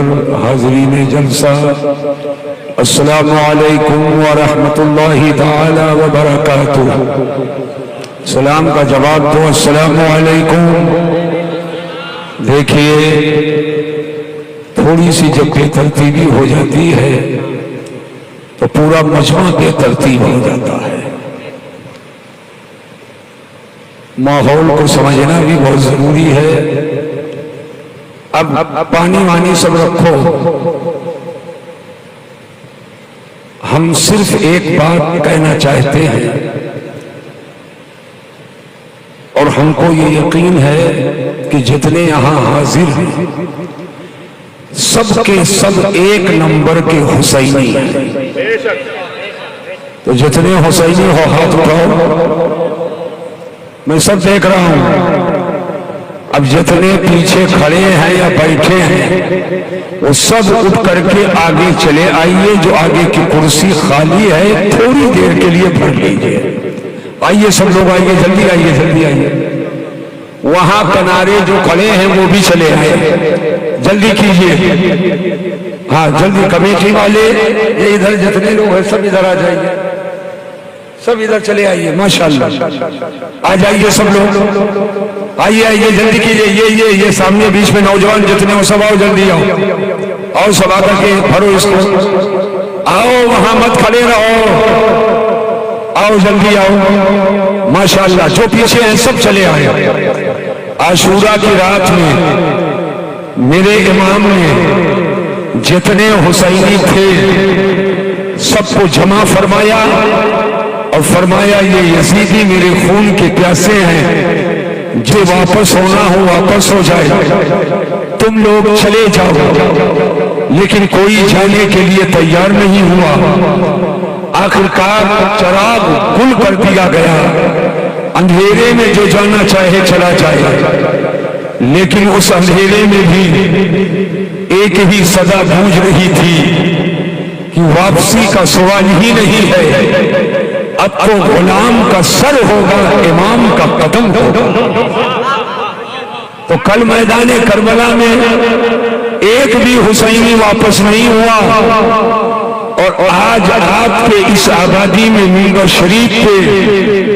محتر حاضرین جلسہ، السلام علیکم ورحمۃ اللہ تعالی وبرکاتہ۔ سلام کا جواب دو، السلام علیکم۔ دیکھیے تھوڑی سی جب بے ترتیبی ہو جاتی ہے تو پورا مجمع بے ترتیب ہو جاتا ہے۔ ماحول کو سمجھنا بھی بہت ضروری ہے۔ اب پانی وانی سب رکھو، ہم صرف ایک بات کہنا چاہتے ہیں اور ہم کو یہ یقین ہے کہ جتنے یہاں حاضر ہیں سب کے سب ایک نمبر کے حسینی ہیں۔ تو جتنے حسینی ہو ہاتھ اٹھاؤ، میں سب دیکھ رہا ہوں۔ اب جتنے پیچھے کھڑے ہیں یا بیٹھے ہیں وہ سب اٹھ کر کے آگے چلے آئیے، جو آگے کی کرسی خالی ہے تھوڑی دیر کے لیے بھر لیجیے۔ آئیے سب لوگ، آئیے، جلدی آئیے، جلدی آئیے۔ وہاں کنارے جو کھڑے ہیں وہ بھی چلے آئے، جلدی کیجیے۔ ہاں جلدی، کمیٹی والے یہ ادھر جتنے لوگ ہیں سب ادھر آ جائیے، سب ادھر چلے آئیے، ماشاءاللہ آ جائیے سب لوگ، آئیے آئیے جلدی کیجیے۔ یہ سامنے بیچ میں نوجوان جتنے ہو سب آؤ، جلدی آؤ سب آ کر کے بھرو اس کو۔ آؤ وہاں مت کھڑے رہو، آؤ جلدی آؤ، ماشاءاللہ جو پیچھے ہیں سب چلے آئے۔ عاشورہ کی رات میں میرے امام نے جتنے حسینی تھے سب کو جمع فرمایا اور فرمایا یہ یزیدی میرے خون کے پیاسے ہیں، جو واپس ہونا ہو واپس ہو جائے، تم لوگ چلے جاؤ۔ لیکن کوئی جانے کے لیے تیار نہیں ہوا۔ آخرکار چراغ گل کر دیا گیا، اندھیرے میں جو جانا چاہے چلا جائے، لیکن اس اندھیرے میں بھی ایک ہی صدا گونج رہی تھی کہ واپسی کا سوال ہی نہیں ہے، اب تو غلام کا سر ہوگا، امام کا قدم ہوگا۔ تو کل میدان کربلا میں ایک بھی حسینی واپس نہیں ہوا، اور آج آپ کے اس آبادی میں ممبر شریف پہ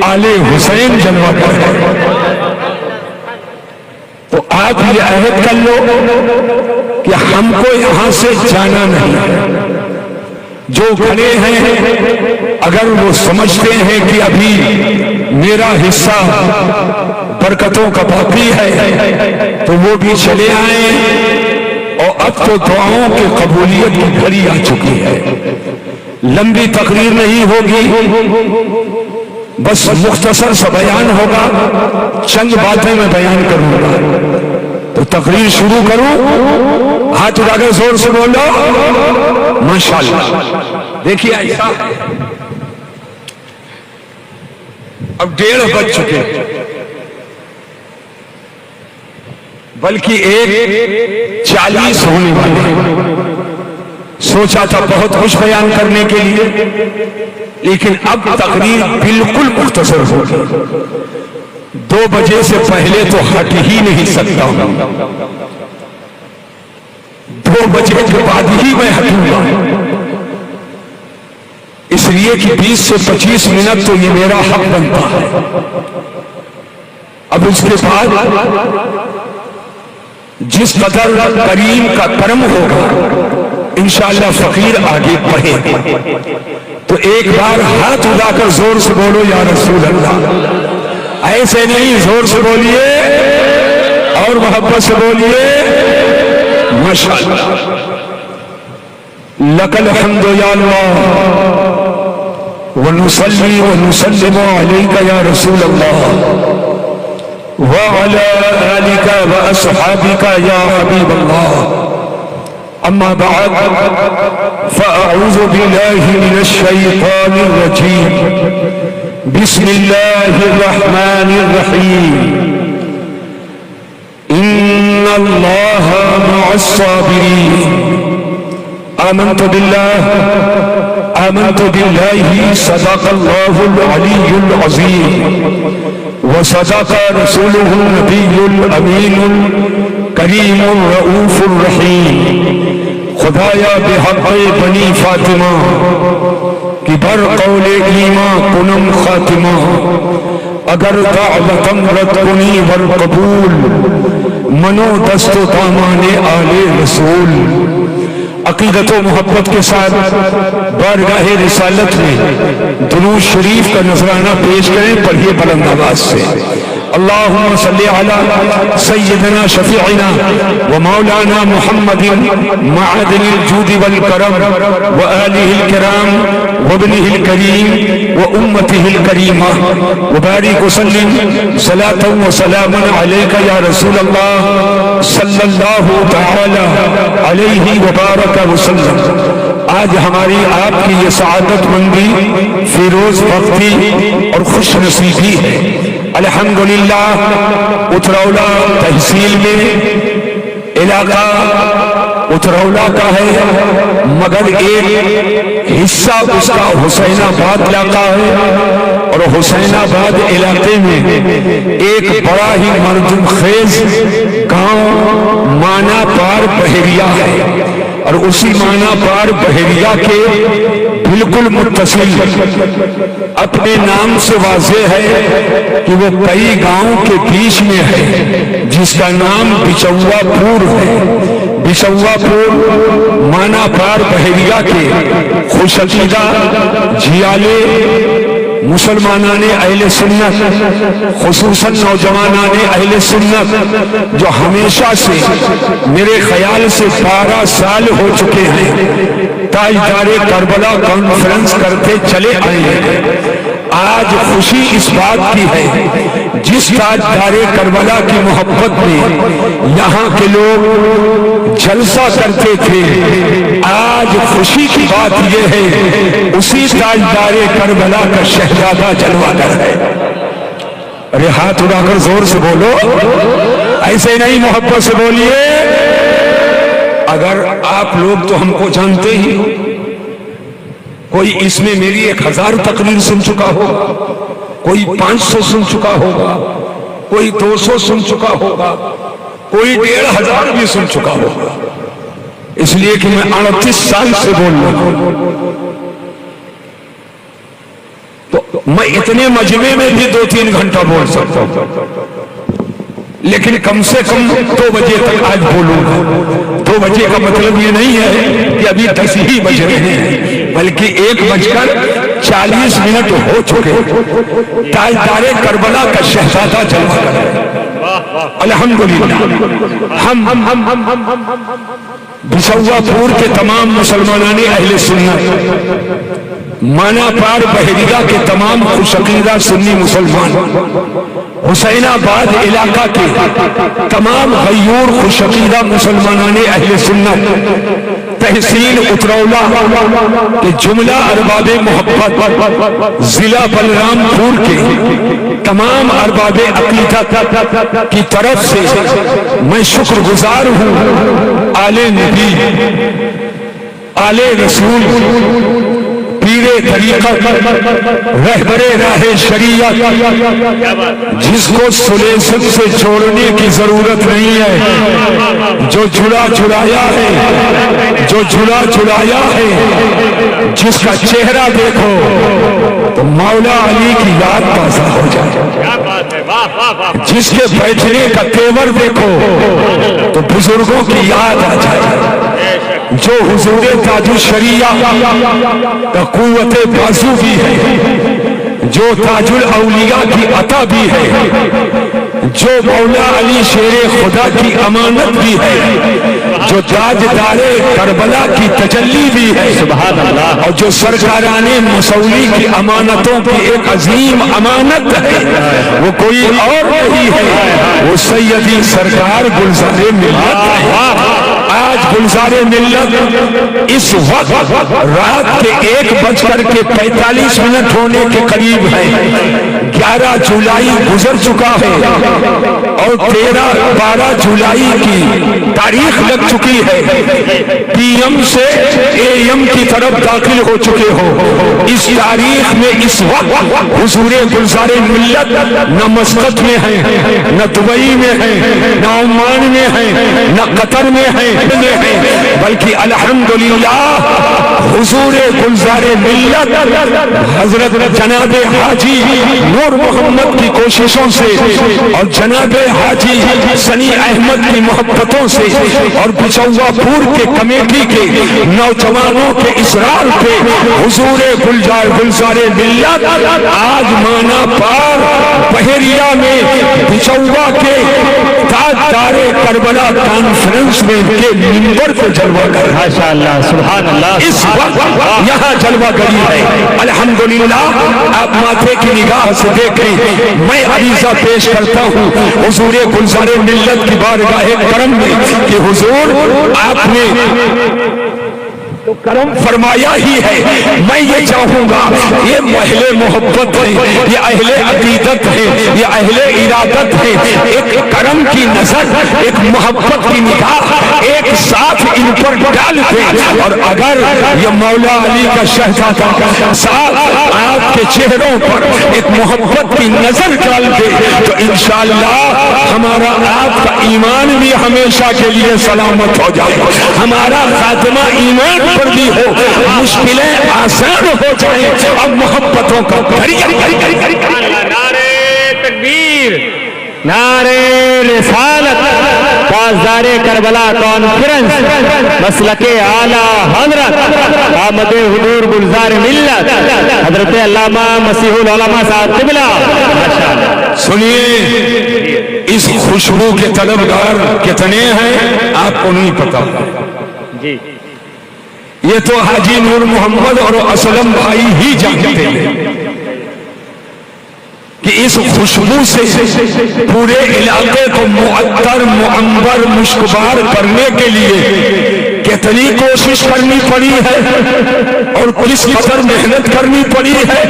آل حسین جلوہ کر ہے۔ تو آپ یہ عہد کر لو کہ ہم کو یہاں سے جانا نہیں ہے۔ جو کھڑے ہیں اگر وہ سمجھتے ہیں کہ ابھی میرا حصہ برکتوں کا باقی ہے تو وہ بھی چلے آئیں، اور اب تو دعاؤں کی قبولیت کی گھڑی آ چکی ہے۔ لمبی تقریر نہیں ہوگی، بس مختصر سا بیان ہوگا، چند باتیں میں بیان کروں گا۔ تو تقریر شروع کروں، ہاتھ اٹھا کر زور سے بولو ماشاءاللہ۔ دیکھیے ایسا اب 1:30 بج چکے، بلکہ 1:40 ہونے والے۔ سوچا تھا بہت کچھ بیان کرنے کے لیے، لیکن اب تقریر بالکل مختصر ہوگی۔ 2 بجے سے پہلے تو ہٹ ہی نہیں سکتا ہوں، 2 بجے کے بعد ہی میں ہٹوں گا، اس لیے کہ 20 سے 25 منٹ تو یہ میرا حق بنتا ہے۔ اب اس کے بعد جس قدر کریم کا کرم ہوگا انشاءاللہ فقیر آگے بڑھے۔ تو ایک بار ہاتھ اٹھا کر زور سے بولو یا رسول اللہ، ایسے نہیں، زور سے بولیے اور محبت سے بولیے ماشاءاللہ۔ لک الحمد یا اللہ ونصلی ونسلم علیک یا رسول اللہ وعلی آلک واصحابک یا حبیب اللہ۔ اما بعد فاعوذ باللہ من الشیطان الرجیم، بسم اللہ الرحمن الرحیم، ان اللہ مع الصابرین۔ آمنت باللہ صدق اللہ العلی العظیم وصدق رسولہ النبی الامین الکریم الرؤوف الرحیم۔ خدایا بحق بنی فاطمہ کہ بر قول ایمان کنم خاتمہ اگر دعوتم رد کنی ور قبول منو دست و دامان آل رسول. عقیدت و محبت کے ساتھ بارگاہ رسالت میں درود شریف کا نذرانہ پیش کریں. پڑھیے بلند آواز سے. اللہم صلی علی سیدنا شفیعنا و مولانا محمد معدن الجود والکرم و آلہ الکرام و ابنہ الکریم و امتہ الکریمہ و بارک وسلم صلاة و سلاما علیکہ یا رسول اللہ صلی اللہ تعالی علیہ وبارک وسلم. آج ہماری آپ کی یہ سعادت مندی فیروز بختی اور خوش نصیبی ہے. الحمدللہ اترولہ تحصیل میں علاقہ اترولہ کا ہے مگر ایک حصہ اس کا حسین آباد علاقہ ہے اور حسین آباد علاقے میں ایک بڑا ہی مردم خیز گاؤں مانا پار بحریہ ہے اور اسی مانا پار بحریہ کے بالکل متصل اپنے نام سے واضح ہے کہ وہ کئی گاؤں کے بیچ میں ہے جس کا نام بچوا پور ہے. بچوا پور مانا پار بحریہ کے خوش عقیدہ جھیالے مسلمانان اہل سنت خصوصاً نوجوانان اہل سنت جو ہمیشہ سے میرے خیال سے 12 سال ہو چکے ہیں تاجدار کربلا کانفرنس کرتے چلے آئے ہیں. آج خوشی اس بات کی ہے جس تاجدار کربلا کی محبت میں یہاں کے لوگ جلسہ کرتے تھے. آج خوشی کی بات یہ ہے اسی تاجدار کربلا کا شہزادہ جلوہ گر ہے. ارے ہاتھ اٹھا کر زور سے بولو, ایسے نہیں محبت سے بولیے. اگر آپ لوگ تو ہم کو جانتے ہی ہو, کوئی اس میں میری 1000 تقریر سن چکا ہوگا, کوئی 500 سن چکا ہوگا, کوئی 200 سن چکا ہوگا, کوئی 1500 بھی سن چکا ہوگا. اس لیے کہ میں 38 سال سے بول رہا ہوں تو میں اتنے مجمع میں بھی 2-3 گھنٹہ بول سکتا ہوں, لیکن کم سے کم 2 بجے تک آج بولوں گا. 2 بجے کا مطلب یہ نہیں ہے کہ ابھی 10 ہی بج رہے ہیں, بلکہ 1:40 ہو چکے. تاجدار کربلا کا شہزادہ جلوہ گر ہے. الحمدللہ ہم بچوا پور کے تمام مسلمانان اہل سنت مانا پار بحریہ کے تمام خوش عقیدہ سنی مسلمان حسین آباد علاقہ کے تمام غیور خوش عقیدہ مسلمانان اہل سنت تحصیل اترولہ کے جملہ ارباب محبت ضلع بلرام پور کے تمام ارباب عقیدت کی طرف سے میں شکر گزار ہوں. آل نبی آل رسول پیر طریقت رہبر راہ شریعت جس کو سلیسن سے چھوڑنے کی ضرورت نہیں ہے, جو جھلا جھلایا ہے, جو جھلا جھلایا ہے, جس کا چہرہ دیکھو تو مولا علی کی یاد تازہ ہو جائے, جس کے بیٹھنے کا تیور دیکھو تو بزرگوں کی یاد آ جائے, جو حضور تاج الشریعہ کا قوت بازو بھی ہے, جو تاج الاولیاء کی عطا بھی ہے, جو مولا علی شیر خدا کی امانت بھی ہے, جو تاجدار کربلا کی تجلی بھی ہے, سبحان اللہ, اور جو سرکاران مسولی کی امانتوں کی ایک عظیم امانت ہے, وہ کوئی اور نہیں ہے, وہ سیدی سرکار گلزار ملت ہے. آج گلزار ملت اس وقت رات کے 1:45 ہونے کے قریب ہے. 11 جولائی گزر چکا ہے اور 13-12 جولائی کی تاریخ لگ چکی ہے، پی ایم سے اے ایم کی طرف داخل ہو چکے ہو۔ اس تاریخ میں اس وقت حضور گلزار ملت نہ مسقط میں ہیں، نہ دبئی میں ہیں، نہ عمان میں ہیں، نہ قطر میں ہیں، بلکہ الحمدللہ حضور گلزار ملت حضرت جناب حاجی نور محمد کی کوششوں سے اور جناب حاجی سنی احمد کی محبتوں سے اور بچوا پور کے کمیٹی کے نوجوانوں کے اصرار پہ حضور گلزار ملت آج مانا پار بحریہ میں بچوا کے تاجدار کربلا کانفرنس میں کے منبر پہ جلوہ کر رہا ہے۔ ماشاءاللہ، سبحان اللہ، اس وقت یہاں جلوہ گری ہے۔ الحمدللہ آپ ماتھے کی نگاہ سے دیکھیں، میں عریضہ پیش کرتا ہوں حضور گلزار ملت کی بارگاہ کرم میں کہ حضور آپ نے تو کرم فرمایا ہی ہے۔ میں یہ چاہوں گا یہ اہل محبت ہیں، یہ اہل عقیدت ہیں، یہ اہل ارادت ہیں، ایک کرم کی نظر، ایک محبت کی نگاہ ایک ساتھ ان پر ڈال دیں، اور اگر یہ مولا علی کا شہزادہ ساتھ آپ کے چہروں پر ایک محبت کی نظر ڈال دے تو انشاءاللہ ہمارا آپ کا ایمان بھی ہمیشہ کے لیے سلامت ہو جائے، ہمارا خاتمہ ایمان پر بھی ہو، مشکلیں آسان ہو جائیں اور محبتوں کا نعرے تکبیر، نعرے رسالت، تاجدار کربلا کانفرنس مسلک اعلیٰ حضرت آمد حضور گلزار ملت حضرت علامہ مسیح العلماء صاحب قبلہ۔ سنیے اس خوشبو کے طلبگار کتنے ہیں آپ کو نہیں پتا، جی یہ تو حاجی نور محمد اور اسلم بھائی ہی جانتے ہیں کہ اس خوشبو سے پورے علاقے کو معطر معنبر مشکبار کرنے کے لیے کتنی کوشش کرنی پڑی ہے اور کس قدر محنت کرنی پڑی ہے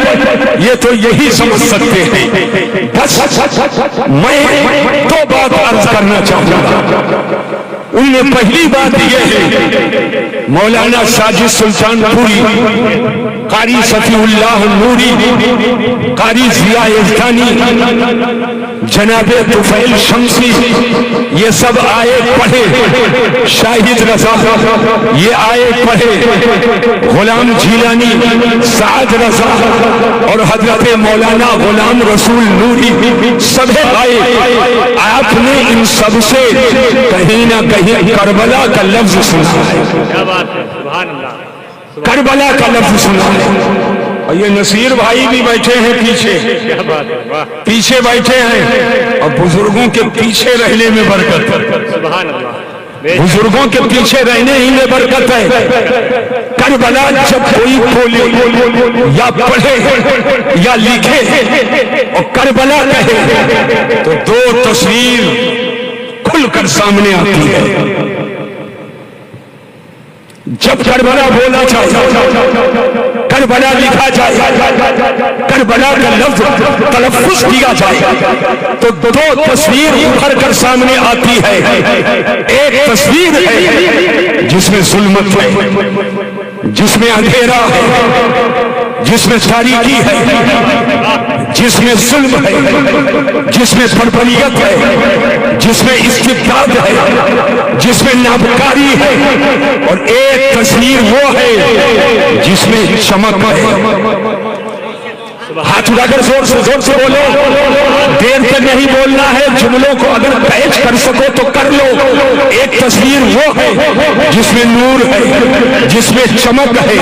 یہ تو یہی سمجھ سکتے ہیں۔ بس میں دو بات عرض کرنا چاہوں گا، ان میں پہلی بات یہ ہے مولانا ساجد سلطان پوری، قاری صفی اللہ نوری، قاری ضیاء یزدانی، جناب طفیل شمسی، یہ سب آئے پڑھے، شاہد رضا یہ آئے پڑھے، غلام جیلانی، سعد رضا اور حضرت مولانا غلام رسول نوری سب آئے۔ آپ نے ان سب سے کہیں نہ کہیں کربلا کا لفظ سنا ہے، کربلا کا لفظ سنا ہے، اور یہ نصیر بھائی بھی بیٹھے ہیں پیچھے بیٹھے ہیں، اور بزرگوں کے پیچھے رہنے میں برکت، بزرگوں کے پیچھے رہنے ہی میں برکت ہے۔ کربلا جب کوئی کھولے یا پڑھے یا لکھے اور کربلا کہے تو دو تصویر کھل کر سامنے آتی ہے۔ جب کربلا بولا جائے، کربلا لکھا جائے، کربلا کا لفظ تلفظ کیا جائے تو دو تصویر ابھر کر سامنے آتی ہے۔ ایک تصویر ہے جس میں ظلمت ہے، جس میں اندھیرا ہے، جس میں تاریکی ہے، جس میں ظلم ہے، جس میں بربریت ہے، جس میں استبداد ہے، جس میں نابکاری ہے، اور ایک تصویر وہ ہے جس میں چمک ہے۔ ہاتھ اٹھا کر زور سے بولو، دیر تک نہیں بولنا ہے، جملوں کو اگر پیش کر سکو تو کر لو۔ ایک تصویر وہ ہے جس میں نور ہے، جس میں چمک ہے،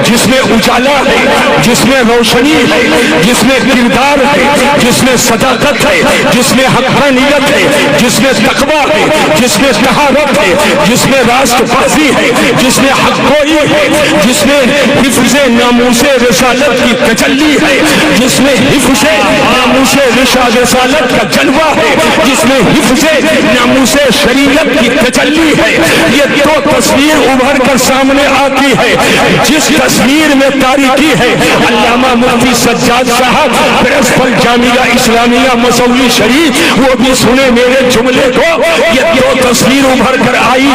جس میں اجالا ہے، جس میں روشنی ہے، جس میں کردار ہے، جس میں صداقت ہے، جس میں حقانیت ہے، جس میں تقویٰ ہے، جس میں طہارت ہے، جس میں راست بازی ہے، جس میں حق گوئی ہے، جس میں حفظ ناموس رسالت کی تجلی ہے، جس میں حفظ ناموس رسالت کا جلوہ ہے، جس میں حفظ ناموس شریعت کی تجلی ہے، یہ دو تصویر ابھر کر سامنے آتی ہے۔ جس تصویر میں تاریکی ہے، علامہ مفتی سجاد صاحب پرنسپل جامعہ اسلامیہ مسولی شریف، وہ بھی سنے میرے جملے کو، یہ دو تصویر ابھر کر آئی۔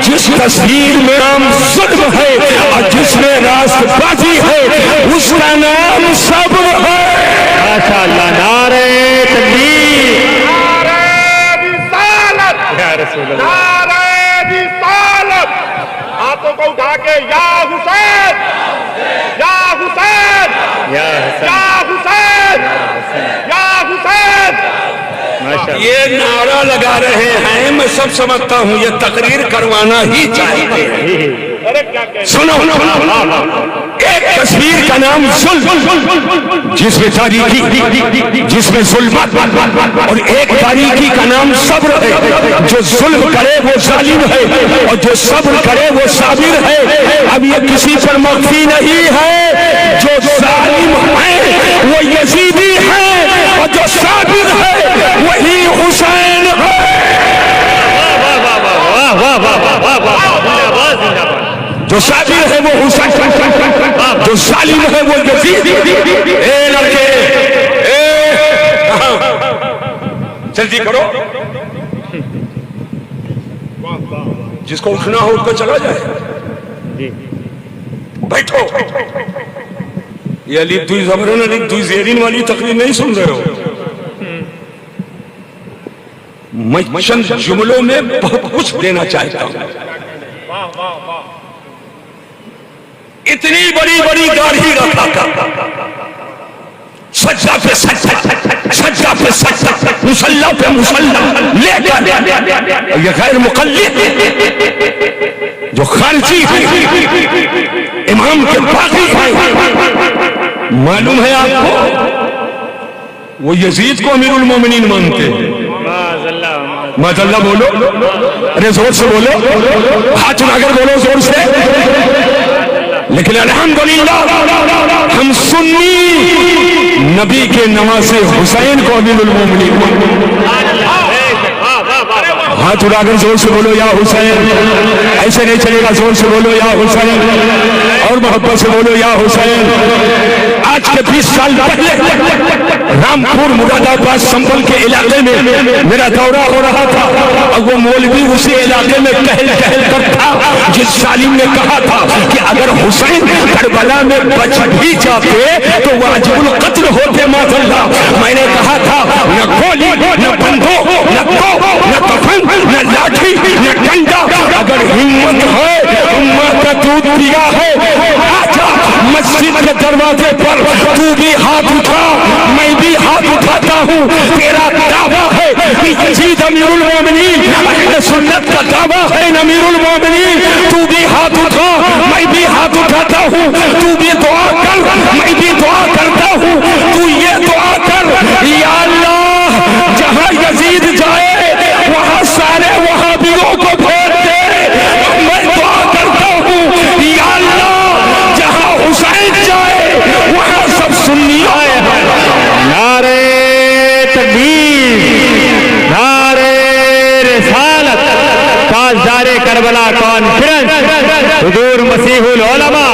جس تصویر میں نام ظلم ہے اور جس میں راست بازی ہے، اس کا نام صبر ہے۔ ماشاء اللہ، نعرہ تکبیر، یا رسول اللہ، ہاتھوں کو اٹھا کے یا حسین یا حسین یا حسن، یا حسین یا حسین۔ ماشاء اللہ، یہ نعرہ لگا رہے ہیں، میں سب سمجھتا ہوں یہ تقریر کروانا ہی چاہیے۔ ارے کیا کہہ سنو، ایک تصویر کا نام ظلم، جس میں تاریکی، جس میں ظلمت، اور ایک تاریکی کا نام صبر ہے۔ جو ظلم کرے وہ ظالم ہے اور جو صبر کرے وہ صابر ہے۔ اب یہ کسی پر مخفی نہیں ہے، جو ظالم ہے وہ یزیدی ہے اور جو صابر ہے وہی حسین ہے۔ واہ واہ واہ واہ واہ واہ، زندہ باد، زندہ باد۔ جو صابر ہے وہ حسین، جو ظالم ہے وہ یزید۔ اے لڑکے، جلدی کرو، جس کو اٹھنا ہو اس کو چلا جائے۔ بیٹھو، یہ علی دوی زبرن علی دوی زیرین والی تقریر نہیں سن رہے ہو۔ میں چند جملوں میں بہت کچھ دینا چاہتا ہوں۔ اتنی بڑی بڑی داڑھی رکھا تھا، سجدہ پہ سجدہ، سجدہ پہ سجدہ، مصلی پہ مصلی لے کر، یہ غیر مقلد جو خارجی ہے، امام کے باقی ہیں، معلوم ہے آپ کو وہ یزید کو امیر المومنین مانتے ہیں۔ ماشاء اللہ بولو، ارے زور سے بولو، ہاتھ اٹھا کر بولو زور سے۔ لیکن الحمدللہ ہم سنی نبی کے نواسے حسین کو امیر المومنین مانتے ہیں۔ ہاتھ اٹھا کر زور سے بولو یا حسین، ایسے نہیں چلے گا، زور سے بولو یا حسین، اور محبت سے بولو یا حسین۔ آج کے 20 سال پہلے رامپور مراد آباد سنبل کے علاقے میں میرا دورہ ہو رہا تھا، اور وہ مولوی اسی علاقے میں کہل کہل کر تھا، جس ظالم نے کہا تھا کہ اگر حسین کربلا میں بچ بھی جاتے تو واجب القتل ہوتے معاذ اللہ۔ میں نے کہا تھا نہ گولی، نہ بندوق، نہ توپ، نہ کفن، نہ لاٹھی، نہ ڈنڈا، اگر ہمت ہے امت کا دودھ پیا ہے، آجا مسجد کے دروازے پر، تو بھی ہاتھ اٹھا، میں بھی ہاتھ اٹھاتا ہوں۔ تیرا دعویٰ ہے کہ یزید امیر المومنین، اہل سنت کا دعویٰ ہے امیر المومنین، تو بھی ہاتھ اٹھا، میں بھی ہاتھ اٹھاتا ہوں۔ تو بھی دعا کر، میں بھی دعا کرتا ہوں۔ تو یہ دعا کر، یا اللہ جہاں یزید جائے وہاں سارے وہابیوں کو بھیج دے۔ میں دعا کرتا ہوں یا اللہ جہاں حسین جائے وہاں سب سنی آئے ہیں۔ نعرہ تکبیر، نعرہ رسالت، تاجدار کربلا کانفرنس، حضور مسیح العلماء،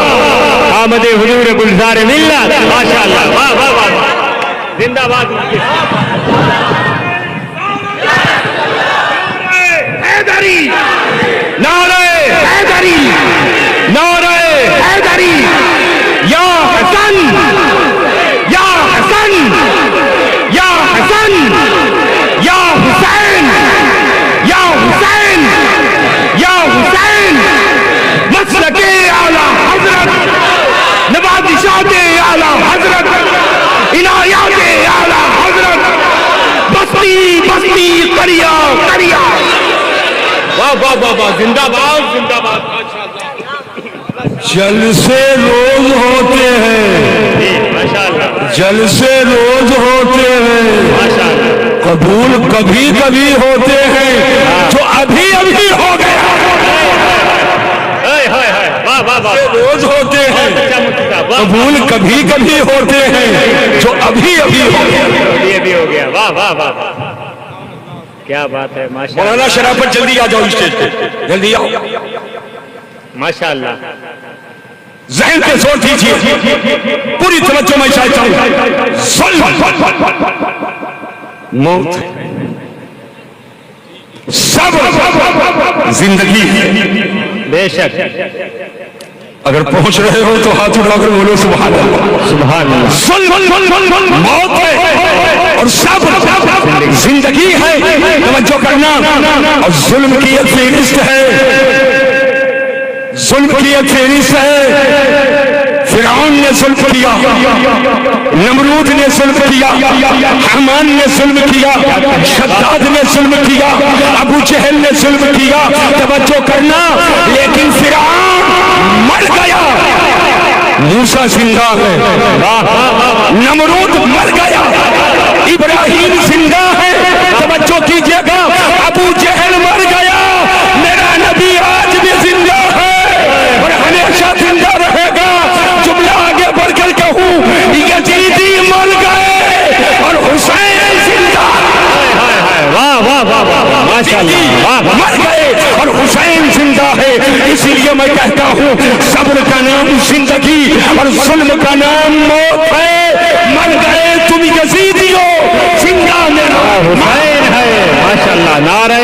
آمد حضور گلزار ملت۔ ماشاءاللہ، واہ واہ واہ، زندہ باد۔ حیدری، نعرہ حیدری، نعرہ حیدری، یا حسن، یا حسن، یا حسن، یا حسین، یا حسین، یا حسین، مسلک اعلی حضرت، نوازشات اعلی حضرت، عنایات اعلی حضرت، بستی بستی کریا کریا۔ واہ واہ واہ واہ، زندہ باد، زندہ باد۔ جلسے روز ہوتے ہیں، ماشاءاللہ، جلسے روز ہوتے ہیں، ماشاءاللہ، قبول کبھی کبھی ہوتے ہیں، جو ابھی ابھی ہو گیا۔ ہائے ہائے ہائے، واہ واہ واہ، روز ہوتے ہیں، اچھا مفتی صاحب، واہ قبول کبھی کبھی ہوتے ہیں جو ابھی ابھی ہوتے ہیں۔ یہ بھی ہو گیا، واہ واہ واہ واہ، کیا بات ہے، ماشاء مولانا اللہ شرافت جلدی آ جاؤ اسٹیج پہ، جلدی آؤ، ماشاء اللہ، ذہن پہ زور دیجیے، پوری توجہ میں چاہتا ہوں۔ ظلم، موت، صبر، زندگی ہے۔ بے شک، اگر پہنچ رہے ہو تو ہاتھ اٹھا کر بولو سبحان اللہ۔ سبحان اللہ، ظلم موت ہے اور صبر زندگی ہے، توجہ کرنا۔ اور ظلم کی ایک فہرست ہے، ظلم کی ایک فہرست ہے۔ فرعون نے ظلم کیا، نمرود نے ظلم کیا، حمان نے ظلم کیا، شداد نے ظلم کیا، ابو جہل نے ظلم کیا، توجہ کرنا۔ لیکن فرعون مر گیا، موسیٰ زندہ ہے، نمرود مر گیا، ابراہیم زندہ ہے، توجہ کیجئے گا، ابو جہل مر گیا، میرا نبی آج بھی زندہ ہے اور ہمیشہ زندہ رہے گا۔ جملہ آگے بڑھ کر کہوں، یزیدی مر گئے اور حسین زندہ ہے، واہ واہ واہ واہ، ماشاء اللہ، واہ واہ، مر گئے اور حسین زندہ ہے۔ اسی لیے میں کہتا ہوں صبر کا نام زندگی اور ظلم کا نام موت ہے۔ مر گئے تم یزیدیو، زندہ میرا حسین ہے، ماشاء اللہ، نعرہ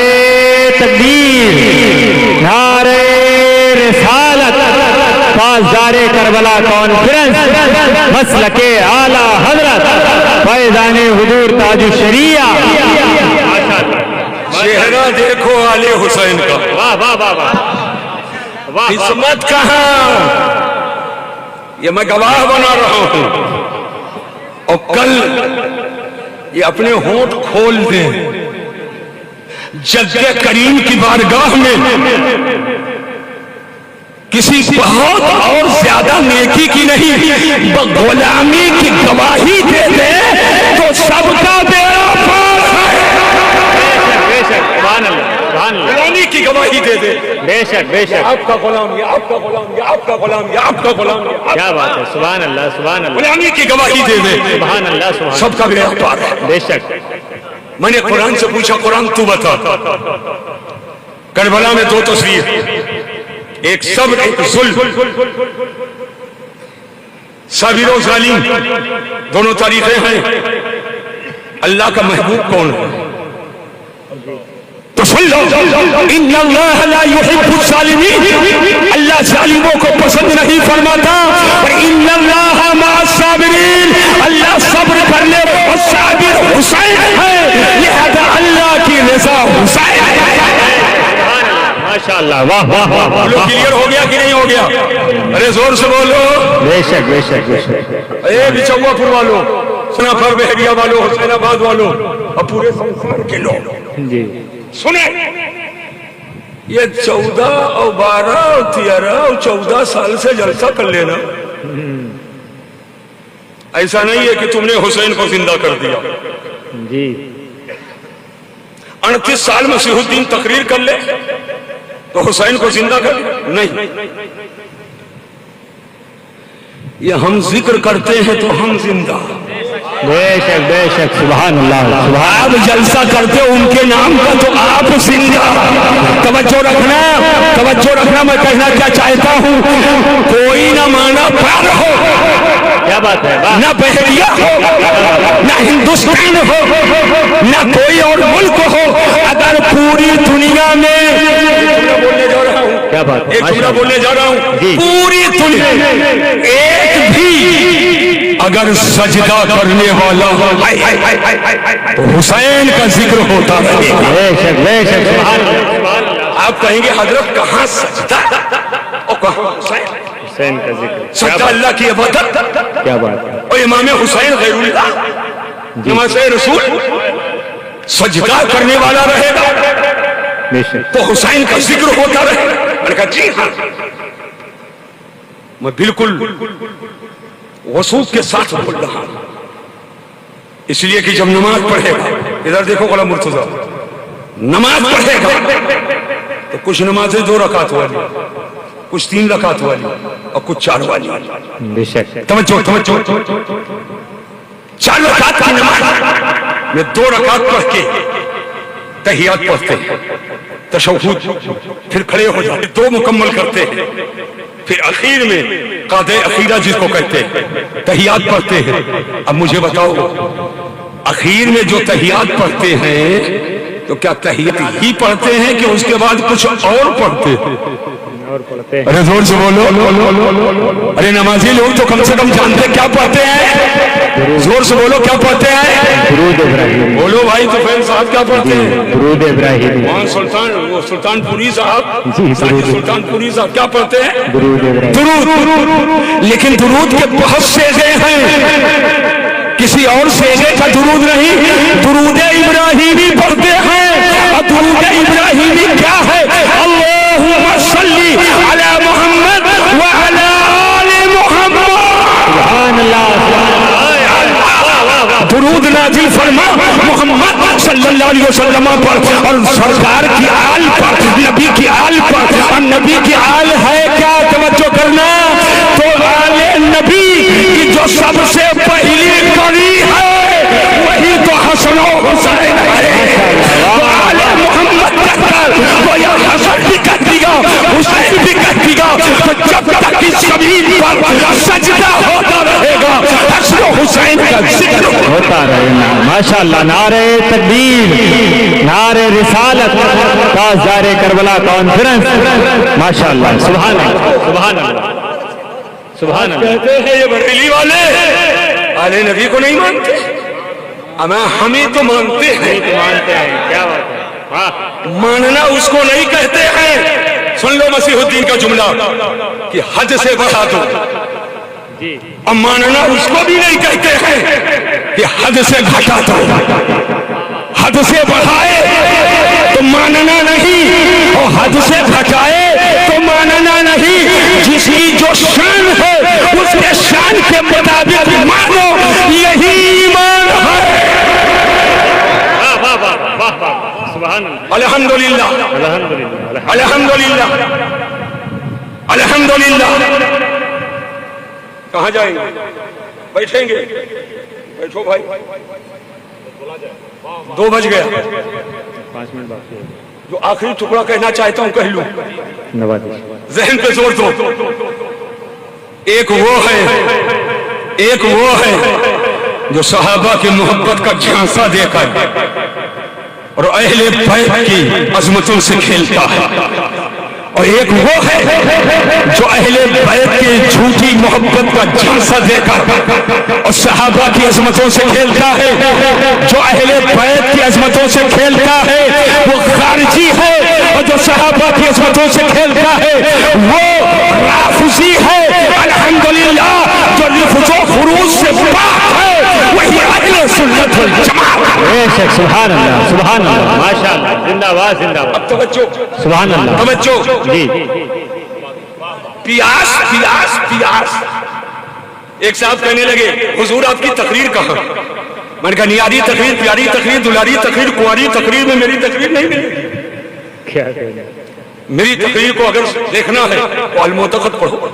تکبیر، نعرہ رسالت، پاسدار کربلا کانفرنس، مسلک اعلی حضرت فیضان حضور تاج الشریعہ، چہرہ دیکھو آل حسین کا، واہ واہ واہ واہ، واہ قسمت کہاں، یہ میں گواہ بنا رہا ہوں۔ اور کل یہ اپنے ہونٹ کھول دیں، جد کریم کی بارگاہ میں کسی بہت اور زیادہ نیکی کی نہیں، غلامی کی گواہی دے دے تو سب کا بیڑا پار ہے۔ بے شک، سبحان اللہ، سبحان اللہ، غلامی کی گواہی دے دے، بے شک بے شک، آپ کا غلام، یہ آپ کا غلام، یہ آپ کا غلام، یہ آپ کا غلام، کیا بات ہے، سبحان اللہ، سبحان اللہ، غلامی کی گواہی دے دے، سبحان اللہ، سبحان سب کا بیڑا پار ہے۔ اللہ، بے شک، میں نے قرآن سے پوچھا، قرآن تو بتا، کربلا میں دو تصویر، ایک صبر ایک ظلم، صابر و ظالم دونوں تاریخیں ہیں۔ اللہ کا محبوب کون ہے؟ تو سن لو، ان اللہ لا يحب الظالمین، اللہ ظالموں کو پسند نہیں فرماتا، اور ان اللہ مع الصابرین، اللہ صبر کرنے اور صابر حسین ہے، لہذا اللہ کی رضا حسین ہے۔ ماشاء اللہ، واہ واہ واہ واہ، بولو کلیئر ہو گیا کہ نہیں ہو گیا؟ ارے زور سے بولو، بے شک بے شک بے شک، اے بچوا پور والوں، سنافر بحریہ والوں، حسین آباد والوں، اور پورے سنسار کے لوگ جی، سنیں، یہ 14 اور 12 اور 13 اور 14 سال سے جلسہ کر لینا، ایسا نہیں ہے کہ تم نے حسین کو زندہ کر دیا۔ جی، 38 سال مسیح الدین تقریر کر لے تو حسین کو زندہ کر لے؟ نہیں، یہ ہم ذکر کرتے ہیں تو ہم زندہ، بے شک، سبحان اللہ، سبحان، آپ جلسہ کرتے ہو ان کے نام کا تو آپ زندہ۔ توجہ رکھنا، میں کہنا کیا چاہتا ہوں، کوئی نہ مانا پار ہو، کیا بات ہے، واہ، نہ بحریہ ہو، نہ ہندوستان ہو، نہ کوئی اور ملک ہو، اگر پوری دنیا میں کیا بات ہے، ایک جملہ بولنے جا رہا ہوں، جی، پوری دنیا ایک بھی اگر سجدہ کرنے والا تو حسین کا ذکر ہوتا رہے گا۔ بے شک، سبحان اللہ، سبحان اللہ، آپ کہیں گے حضرت کہاں سجدہ اور کہاں حسین؟ حسین کا ذکر، سجدہ اللہ کی عبادت کیا بات ہے، اور امام حسین غیر اللہ، نماز رسول، سجدہ کرنے والا رہے گا بے شک، تو حسین کا ذکر ہوتا رہے گا۔ میں نے کہا جی ہاں، میں بالکل وثوق کے ساتھ بول رہا ہوں، اس لیے کہ جب نماز پڑھے گا، ادھر دیکھو غلام مرتضیٰ، نماز پڑھے گا تو کچھ نمازیں 2 رکعت والی، کچھ 3 رکعت والی اور کچھ 4 والی. بے شک. توجہ 4 رکعت کی نماز میں 2 رکعت پڑھ کے تحیات پڑھتے ہیں, تشہد, پھر کھڑے ہو جاتے, 2 مکمل کرتے ہیں, پھر اخیر میں قاعدہ اخیرہ جس کو کہتے ہیں تحیات پڑھتے ہیں. اب مجھے بتاؤ اخیر میں جو تحیات پڑھتے ہیں تو کیا تحیات ہی پڑھتے ہیں کہ اس کے بعد کچھ اور پڑھتے ہیں؟ اور پڑھتے ہیں. ارے زور سے بولو, ارے نمازی لوگ تو کم سے کم جانتے کیا پڑھتے ہیں. زور سے بولو کیا پڑھتے ہیں. درود ابراہیم. بولو بھائی تو فین صاحب کیا پڑھتے ہیں. درود ابراہیم. وہاں سلطان پوری صاحب, جی سلطان پوری صاحب کیا پڑھتے ہیں. درود ابراہیم. درود. لیکن درود کے بہت سیغے ہیں, کسی اور سیغے کا درود نہیں. درود ابراہیمی پڑھتے ہیں. اور درود ابراہیمی کیا ہے؟ اللہم صلی علی محمد وعلی آل محمد. سبحان اللہ. درود نازل فرما محمد صلی اللہ علیہ وسلم پر اور سرکار کی آل پر, نبی کی آل پر. اور نبی کی آل ہے کیا, توجہ کرنا, تو آل نبی کی جو سب سے پہلی کڑی ہے وہی تو حسن و حسین ہے. تو آل محمد وہ یا حسن بھی کر دیا, حسین بھی کر دیا. تو جب تک اس زمین پر سجدہ ہوتا رہے گا حسن و حسین کا ذکر ہوتا رہنا. ماشاءاللہ. نعرہ تکبیر, نعرہ رسالت, تاجدار کربلا کانفرنس. ماشاءاللہ. سبحان اللہ. سبحان اللہ. سبحان اللہ. کہتے ہیں یہ بریلی والے آل نبی کو نہیں مانتے, ہمیں تو مانتے ہیں. مانتے ہیں. کیا بات ہے. واہ. ماننا اس کو نہیں کہتے ہیں. سن لو مسیح الدین کا جملہ کہ حد سے بڑھا دو, جی. اور ماننا اس کو بھی نہیں کہتے ہیں کہ حد سے گھٹا دو. حد سے بڑھائے تو ماننا نہیں, اور حد سے گھٹائے تو ماننا نہیں. جس کی جو شان ہے اس کے شان کے مطابق مانو, یہی ایمان ہے. واہ واہ واہ واہ واہ. سبحان اللہ. الحمدللہ الحمدللہ. الحمدللہ الحمدللہ. کہاں جائیں گے؟ بیٹھیں گے. بیٹھو بھائی, 2 بج گیا. 5 منٹ باقی ہے. جو آخری ٹکڑا کہنا چاہتا ہوں کہہ لوں, نوازش. ذہن پہ زور دو. ایک وہ ہے جو صحابہ کی محبت کا جھانسا دے کر اور اہل بیت کی عظمتوں سے کھیلتا ہے, اور ایک وہ ہے جو اہل بیت کی جھوٹی محبت کا جھانسا دے کر اور صحابہ کی عظمتوں سے کھیلتا ہے. جو اہل بیت کی عظمتوں سے کھیلتا ہے وہ خارجی ہے, اور جو صحابہ کی عظمتوں سے کھیلتا ہے وہ رافضی ہے. الحمدللہ. جو لفظ و خروج سے پاک ہے وہی اہل سنت والجماعت. بے شک. سبحان اللہ. سبحان اللہ. ماشاءاللہ. زندہ باد. زندہ باد. اب توجہ, سبحان اللہ. توجہ. جی. پیاس پیاس پیاس. ایک صاحب کہنے لگے حضور آپ کی تقریر کہاں؟ میں نے کہا نیاری تقریر, پیاری تقریر, دلاری تقریر, کنواری تقریر میں میری تقریر نہیں ملی. کیا کہنا. میری تقریر کو اگر دیکھنا ہے تو المعتقد پڑھو,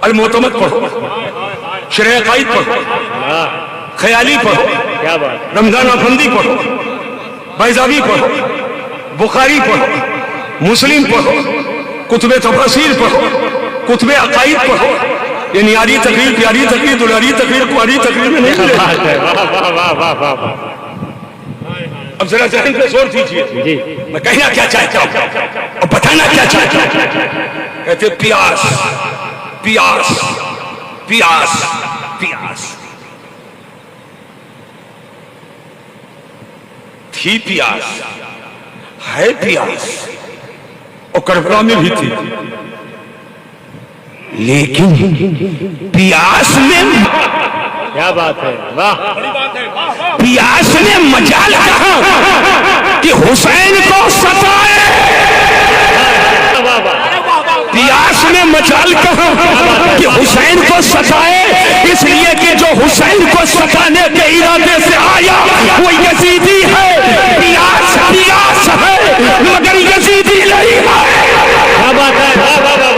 المعتمد پڑھو, شرح عقائد پڑھو, خیالی پڑھو, کیا بات. رمضان افندی پڑھو, بیضاوی پڑھو, بخاری پڑھو, مسلم پڑھو, کتب تفاسیر پڑھو, کتب عقائد پڑھو. یہ نیاری تقریر, پیاری تقریر, دلاری تقریر, کنواری تقریر میں نہیں ملے. واہ واہ واہ واہ واہ. اب ذرا ذہن پہ زور دیجیے. جی. میں کہنا کیا چاہتا ہوں اور بتانا کیا چاہتا ہوں. کہتے پیاس پیاس پیاس پیاس. تھی پیاس, ہے پیاس, اور کربلا میں بھی تھی, لیکن پیاس میں کیا بات ہے. واہ. پیاس نے مجال کہا کہ حسین کو ستائے. پیاس نے مجال کہا کہ حسین کو ستائے, اس لیے کہ جو حسین کو ستانے کے ارادے سے آیا وہ یزیدی ہے. پیاس پیاس ہے مگر یزیدی نہیں ہے. کیا بات ہے.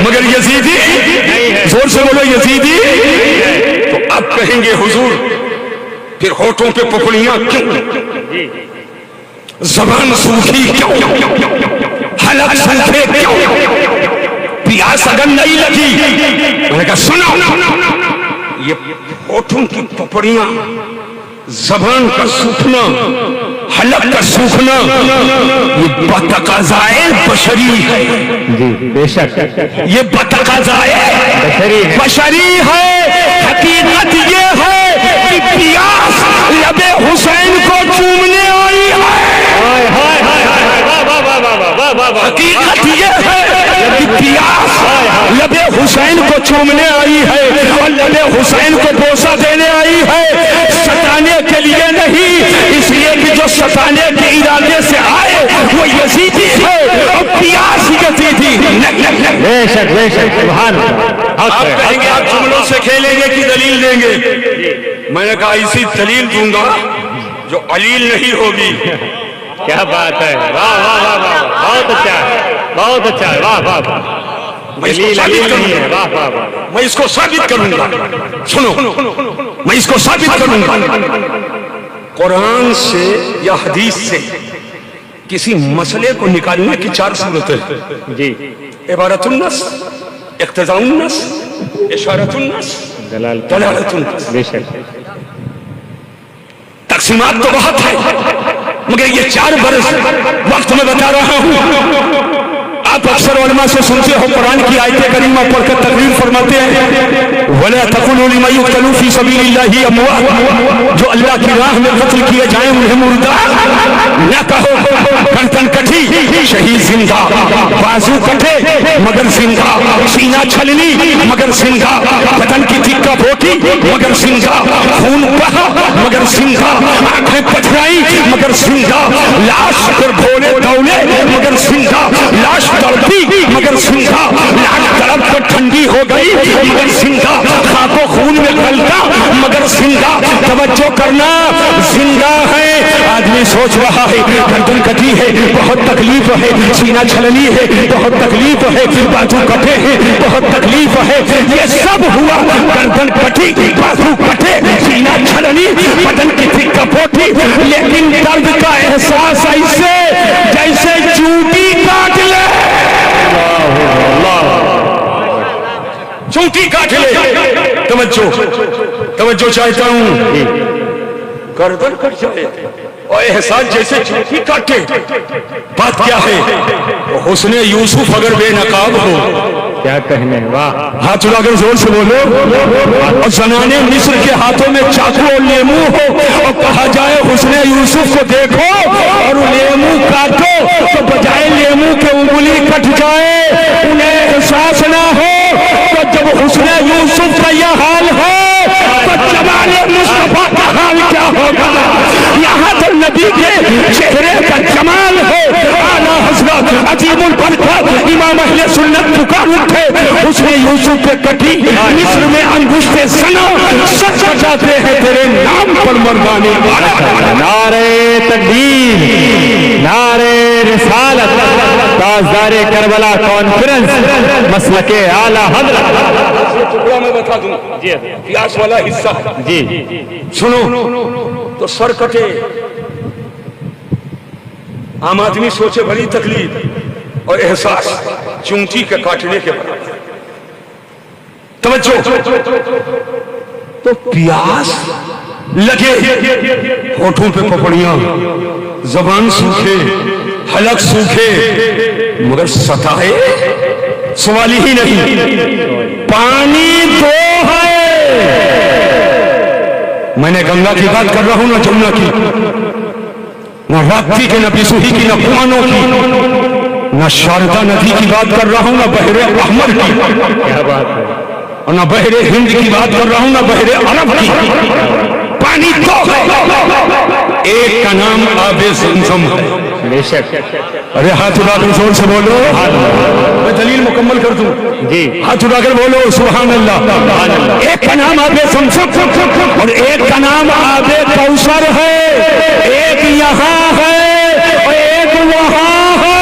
مگر یزیدی، زور سے بولو یزیدی، تو اب کہیں گے حضور پھر ہونٹوں پہ پپڑیاں کیوں، زبان سوکھی کیوں، حلق سوکھے کیوں، پیاس اگر نہیں لگی؟ میں نے کہا سنو، یہ ہونٹوں کی پپڑیاں، زبان کا سوکھنا، حلق کا سوکھنا، یہ بتقاضائے بشری ہے، جی بے شک یہ بتقاضائے بشری ہے۔ حقیقت یہ ہے کہ پیاس لب حسین کو چومنے آئی ہے، حقیقت یہ ہے کہ پیاس لب حسین کو چومنے آئی ہے اور لب حسین کو بوسہ دینے آئی ہے، ستانے کے لیے نہیں، اس لیے کہ جو ستانے کے ارادے سے آئے وہ یزیدی ہے اور پیاس یزیدی نہیں۔ بے شک بے شک سبحان اللہ۔ آپ کہیں گے آپ جملوں سے کھیلیں گے کہ دلیل دیں گے؟ میں نے کہا ایسی دلیل دوں گا جو علیل نہیں ہوگی۔ کیا بات ہے، واہ واہ واہ واہ، بہت اچھا ہے، بہت اچھا ہے، واہ واہ واہ، دلیل علیل نہیں ہے، واہ واہ واہ، میں اس کو ثابت کروں گا، سنو میں اس کو ثابت کروں گا، قرآن سے یا حدیث سے کسی مسئلے کو نکالنے کی 4 صورتیں، جی عبارت النص، اقتضاء النص، اشارت النص، دلالت النص۔ بے شک تقسیمات تو بہت ہے مگر یہ 4 برس وقت میں بتا رہا ہوں۔ آپ اکثر علماء سے سنتے ہو قرآن کی آیت کریمہ پڑھ کر تقریر فرماتے ہیں وَلَا تَقُولُوا لِمَن يُقْتَلُ فِي سَبِيلِ اللَّهِ أَمْوَاتٌ، جو اللہ کی راہ میں قتل کیے جائیں انہیں مردہ نہ کہو، گردن کٹی شہید زندہ، بازو کٹے مگر زندہ، سینہ چھلنی مگر زندہ، بدن کی تکہ بوٹی مگر زندہ، خون بہا مگر زندہ، آنکھیں پتھرائی مگر زندہ، لاش پر بھولے دولے مگر زندہ، لاش تڑپی مگر زندہ، لاش تڑپ کر ٹھنڈی ہو گئی مگر زندہ، خاک و خون میں گلتا مگر زندہ۔ توجہ کرنا، زندہ ہے۔ آدمی سوچ رہا ہے گردن کٹی ہے بہت تکلیف ہے، سینہ چھلنی ہے بہت تکلیف ہے، بازو کٹے ہیں بہت تکلیف ہے، یہ سب ہوا، گردن کٹی بازو کٹے سینہ چھلنی بدن کی تکہ پوٹی، لیکن درد کا احساس ایسے جیسے چونٹی کاٹ لے، چونٹی کاٹ لے۔ توجہ چاہتا ہوں، گردن کٹ جائے اور احساس جیسے چونٹی کاٹے۔ بات کیا ہے؟ حسن یوسف اگر بے نقاب ہو، کیا کہنے، واہ، ہاتھ اٹھا کر زور سے بولو، اور زنانے مصر کے ہاتھوں میں چاقو اور لیمو ہو اور کہا جائے حسن یوسف کو دیکھو اور لیمو کاٹو، تو بجائے لیمو کے انگلی کٹ جائے، انہیں احساس نہ ہو۔ تو جب حسن یوسف کا یہ حال ہے تو جمال مصطفیٰ کا حال کیا ہوگا؟ یہاں تو نبی کے چہرے کا جمال ہے۔ اعلیٰ حضرت عظیم البرکت امام اہل سنت پکار اٹھے، حسن یوسف پہ کٹی مصر میں انگشت زنا، سچ بجاتے ہیں تیرے نام پر مردانے والا۔ نعرہ تکبیر، نعرہ رسالت، تاجدار کربلا کانفرنس، مسلک اعلیٰ حضرت۔ ٹکڑا میں بتا دوں، پیاس والا حصہ جی سنو تو سر کٹے، عام آدمی سوچے بڑی تکلیف اور احساس چونٹی کے کاٹنے کے بعد۔ توجہ، تو پیاس لگے، ہونٹوں پہ پپڑیاں، زبان سوکھے، حلق سوکھے، مگر ستائے سوال ہی نہیں۔ پانی دو ہے، میں نے گنگا کی بات کر رہا ہوں نہ جمنا کی، نہ راپتی کی، نہ بسوہی کی، نہ پوانوں کی، نہ شاردا ندی کی بات کر رہا ہوں نہ بحر احمر کی، کیا بات ہے، اور نہ بحر ہند کی بات کر رہا ہوں نہ بحر عرب کی۔ پانی دو ہے، ایک کا نام آب زمزم ہے۔ بے شک، ارے ہاتھ اٹھا کر زور سے بولو، میں دلیل مکمل کر دوں، جی ہاتھ اٹھا کر بولو سبحان اللہ۔ ایک کا نام آب زمزم اور ایک کا نام آب کوثر ہے، ایک یہاں ہے اور ایک وہاں ہے۔